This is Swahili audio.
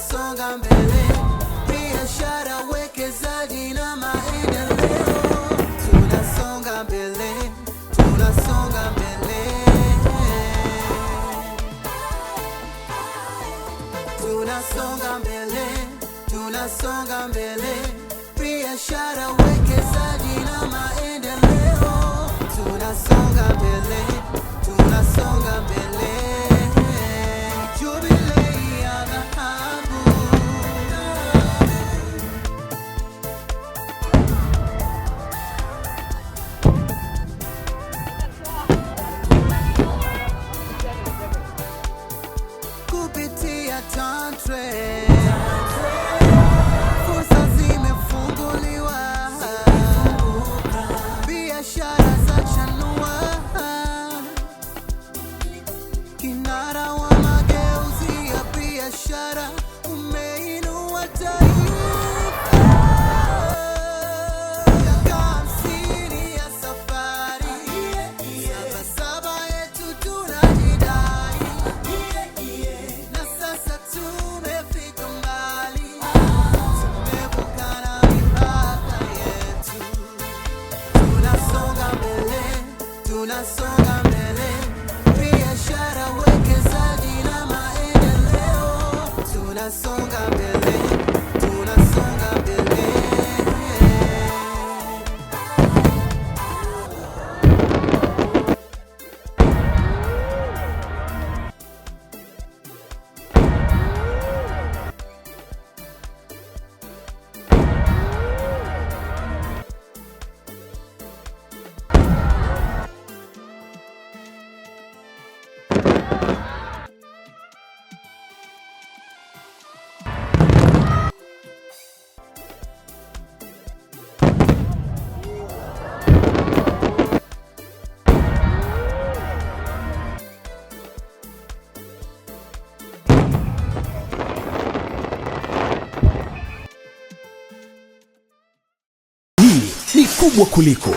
tunasonga mbele, biashara, uwekezaji na maendeleo. Tunasonga mbele, tunasonga mbele, tunasonga mbele, tunasonga mbele, biashara, uwekezaji na maendeleo. Tunasonga mbele, tunasonga mbele, jubilee ya dhahabu. Kupitia Tantrade fursa zimefunguliwa, biashara za chanua, kinara wa mageuzi ya biashara, umeinua taifa. Miaka 50 ya safari, Sabasaba yetu tunajidai, na sasa tumefika mbali, tumevuka na mipaka yetu. Tunasonga mbele, tunasonga mbele, biashara, uwekezaji na maendeleo. Tunasonga mbele, tunasonga mbele. Hii ni kubwa kuliko.